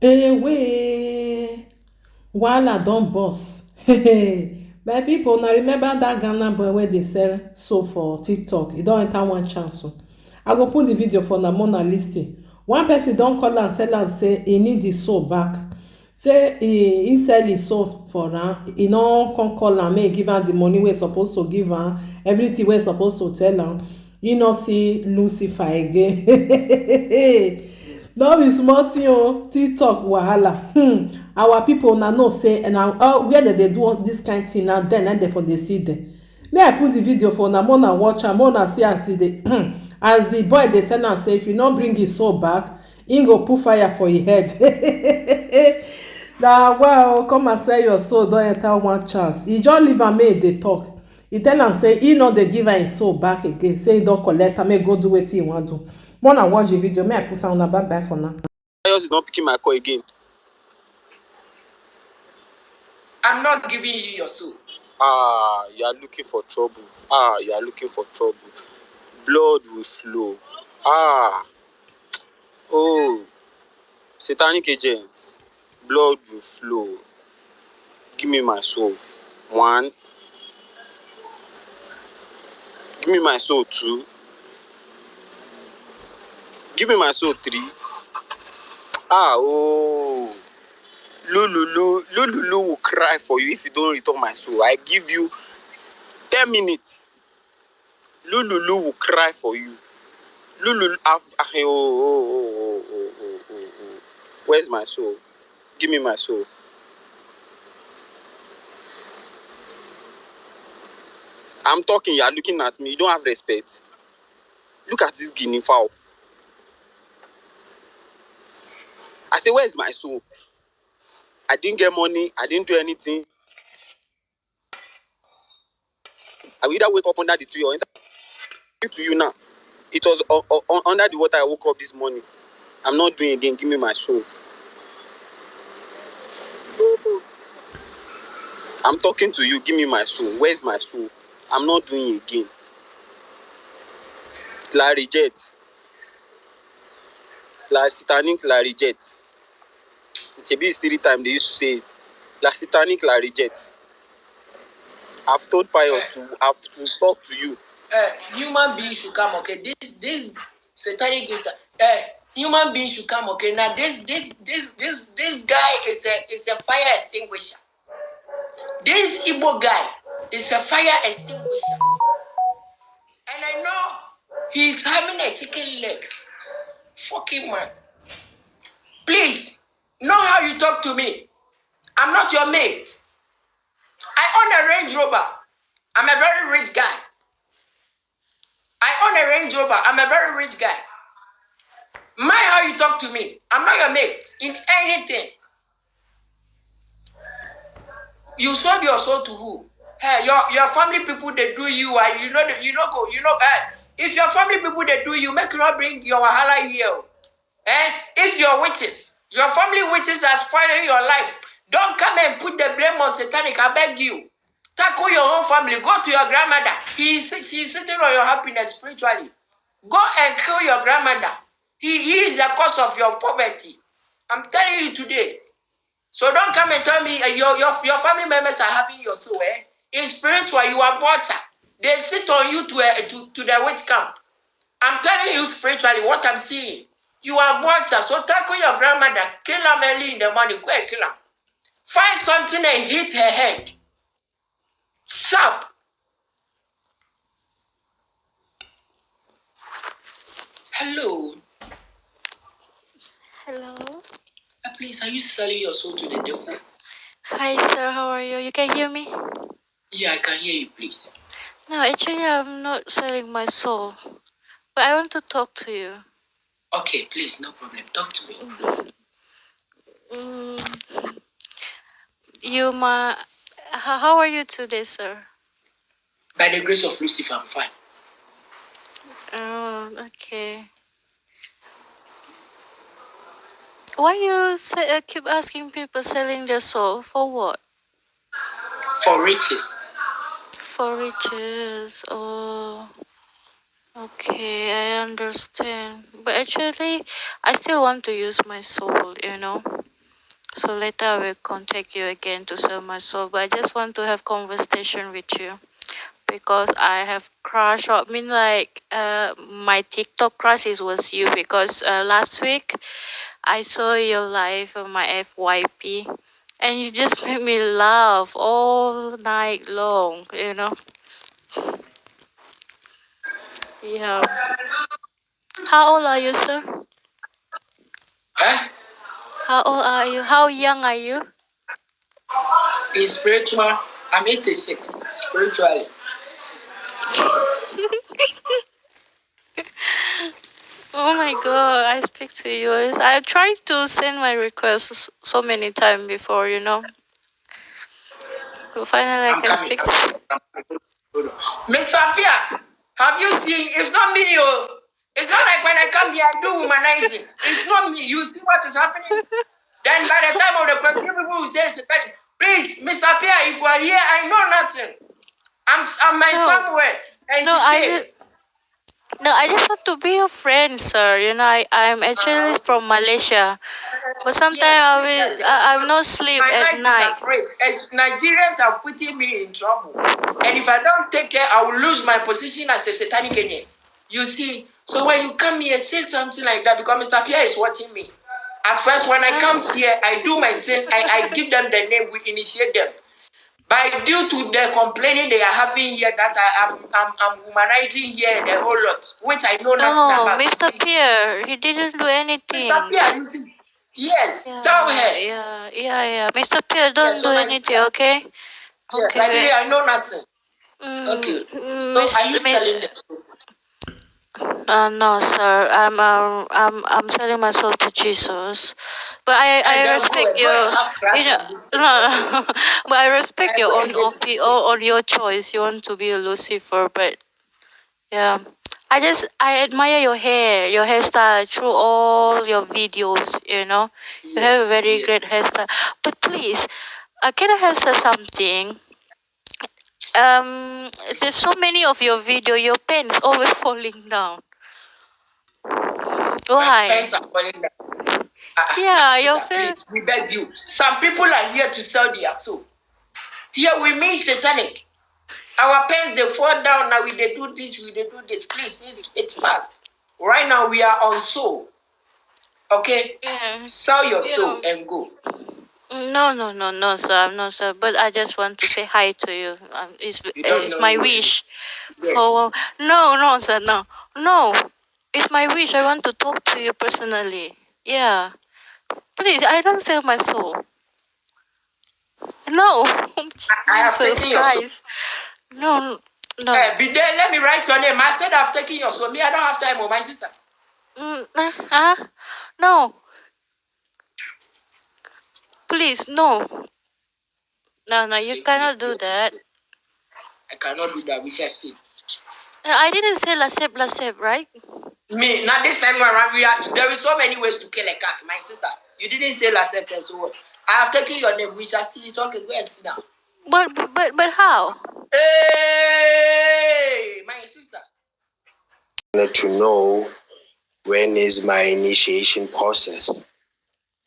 Away. Wahala don burst. My pipo, na remember dat Ghana boy wey dey sell soap for TikTok? E don enter one chance o. I go put the video for una more na lis ten. One person don call am tell am say e need the soap back. Say e sell e soap for am, e no come call am make e give am the money wey e suppose to give am, everything wey e suppose to tell am. E no see Lucifer again. No be small thing o. TikTok wahala. Our people una know say na where dem dey do all this kind thing na then na dem for dey see dem. Make I put the video for una, more na watch am, more na see as e dey as the boy dey tell am say if you no bring his soul back, he go put fire for him head. Na well, come and sell your soul don enter one chance. E just leave am make e dey talk. E tell am say e no dey give am him soul back again, say e don collect am, make e go do wetin e wan do. More na watch the video, make I put am, una bye bye for now. Yours is not picking my call again. I'm not giving you your soul. You are looking for trouble. You are looking for trouble. Blood will flow. Oh, satanic agents. Blood will flow. Give me my soul. One. Give me my soul. Two. Give me my soul. Three. Oh. Lulu will cry for you if you don't return my soul. I give you 10 minutes. Lulu will cry for you. Where's my soul? Give me my soul. I'm talking, you are looking at me. You don't have respect. Look at this guinea fowl. I say, where's my soul? I didn't get money. I didn't do anything. I will either wake up under the tree or inside. To you now. It was under the water I woke up this morning. I'm not doing again. Give me my soul. I'm talking to you. Give me my soul. Where's my soul? I'm not doing it again. La reject. La satanic la reject. It's a bit 3 times they used to say it. La satanic la reject. I've told Pius to talk to you. Human beings should come, okay? This satanic human beings should come, okay? Now this guy is a fire extinguisher. This Igbo guy is a fire extinguisher. And I know he's having a chicken legs. Fucking man. Please, know how you talk to me. I'm not your mate. I own a Range Rover. I'm a very rich guy. I own a Range Rover. I'm a very rich guy. Mind how you talk to me. I'm not your mate in anything. You sold your soul to who? Hey, your family people they do you. If your family people they do you, make you not bring your wahala here. If your witches, your family witches are spoiling your life, don't come and put the blame on satanic. I beg you. Tackle your own family. Go to your grandmother. She's sitting on your happiness spiritually. Go and kill your grandmother. He is the cause of your poverty. I'm telling you today. So don't come and tell me your family members are having your soul. In spiritual, you are water. They sit on you to the witch camp. I'm telling you spiritually what I'm seeing. You are water. So tackle your grandmother. Kill her early in the morning. Go and kill her. Find something and hit her head. Sharp. Hello. Hello. Please, are you selling your soul to the devil? Hi, sir. How are you? You can hear me? Yeah, I can hear you, please. No, actually, I'm not selling my soul, but I want to talk to you. Okay, please, no problem. Talk to me. How are you today, sir? By the grace of Lucifer, I'm fine. Oh, okay. Why you keep asking people selling their soul for what? For riches. For riches. Oh, okay, I understand. But actually, I still want to use my soul. so later I will contact you again to sell my soul. But I just want to have conversation with you because I have crush. I mean, like my TikTok crush was you because last week I saw your live on my FYP, and you just made me laugh all night long. You know. Yeah. How old are you, sir? Eh? How old are you? How young are you? In spiritual, I'm 86 spiritually. Oh my god, I speak to you. I tried to send my requests so many times before, you know. So finally I I'm can coming. speak I'm to coming. Hold on. Mr. Pia, have you seen? It's not me, oh. It's not like when I come here, I do womanizing. It's not me. You see what is happening? Then by the time of the question, people will say, please, Mr. Pia, if you are here, I know nothing. I'm my No, somewhere. And no, she I said, just no, I just want to be your friend, sir. You know, I'm actually okay. from Malaysia, but sometimes Yes, see that I'm because not sleep my at life is night. at risk. As Nigerians are putting me in trouble. And if I don't take care, I will lose my position as a satanic Kenyan. You see, so when you come here, say something like that because Mr. Pierre is watching me. At first, when I come Uh, here, I do my thing, I give them the name, we initiate them. But due to the complaining they are having here that I'm humanizing here and a whole lot, which I know nothing no, about. You Mr. see, Pierre, he didn't do Mr. anything. Pierre, you see, yes, tell Yeah, her. yeah, yeah, yeah. Mr. Pierre, Yes, don't do so my anything, sister. okay? Yes, I Okay. didn't. I know nothing. Okay. So are Miss, you selling them? no, sir. I'm selling my soul to Jesus, but And I then respect go and your, have you crash know, on this no, system. no. But I respect And your go and date this on system. your choice. You want to be a Lucifer, but yeah, I admire your hairstyle through all your videos. You know, you have a Yes, very yes. great hairstyle. But please, can I have something? There's so many of your video. Your pants always falling down. My Why? pants are falling down. My Yeah, your sister, fan. please, we beg you. Some people are here to sell their soul. Here we mean satanic. Our pants they fall down now. We they do this. We they do this. Please, it's fast. Right now we are on soul. Okay, Yeah, sell your soul yeah. and go. No, no, no, no, sir. I'm not, sir. But I just want to say hi to you. You don't It's know my me well. wish. Yeah. For no, no, sir, no, no. It's my wish. I want to talk to you personally. Yeah, please. I don't sell my soul. No, I have Jesus taken your soul. Christ. No, no. Be there. Let me write your name. I said I've taken your soul. Me, I don't have time. Oh, my sister. No. Please, no. No, no. You Okay, please. cannot do that. I cannot do that. We shall see. I didn't say lasep, right? Me, not this time around. There is so many ways to kill a cat, my sister. You didn't say last September, so what? I have taken your name. We shall see. It's okay. Go and sit down. But how? Hey, my sister. Wanted to know when is my initiation process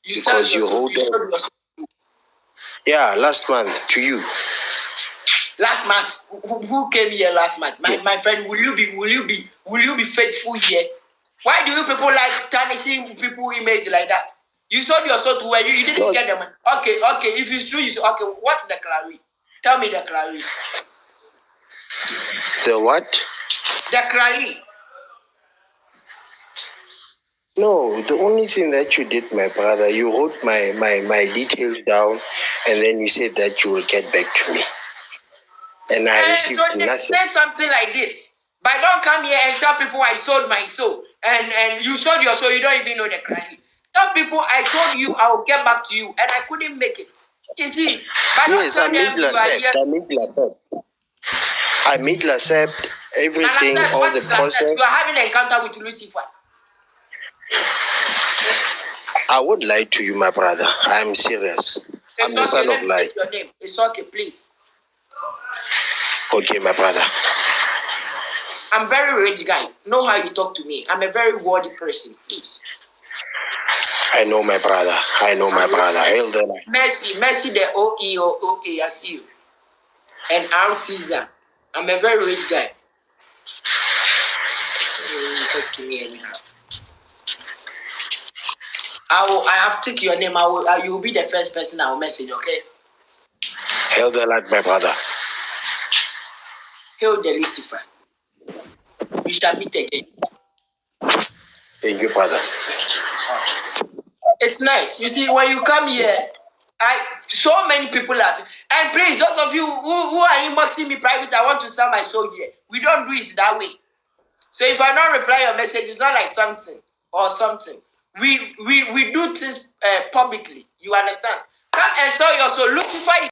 You sold because your you soul. hold You sold them. your soul. Yeah, last month to you. Last month, who came here last month? My friend, will you be faithful here? Why do you people like tarnishing people image like that? You sold your soul to where you didn't No, get them. Okay, if it's true, you say, okay, what's the clary? Tell me the clary. the what? The clary. No, the only thing that you did, my brother, you wrote my details down and then you said that you will get back to me. And I So received they nothing. say something like this. But don't come here and tell people I sold my soul. And you sold your soul, you don't even know the clary. Tell people I told you I will get back to you and I couldn't make it. You see, but don't Yes, I tell made them you are accept. here. I made accept Now, everything, Lasep, all what the is Lasep? process. You are having an encounter with Lucifer. I would lie to you, my brother. I'm serious. I'm It's the okay, son let of me light. take your name. It's okay, please. Okay, my brother. I'm very rich guy. Know how you talk to me. I'm a very worthy person, please. I know my brother. I know my brother. Hail the light. Mercy, the OE, I see you. And Artiza. I'm a very rich guy. Talk to me anyhow. I have taken your name. You will be the first person I will message, okay? Hail the light, my brother. Hail the Lucifer. We shall meet again. Thank you, Father. It's nice. You see, when you come here, so many people ask. And please, those of you who are inboxing me private, I want to sell my show here. We don't do it that way. So if I don't reply your message, it's not like something or something. We do things publicly. You understand? Come and sell your soul. Lucifer is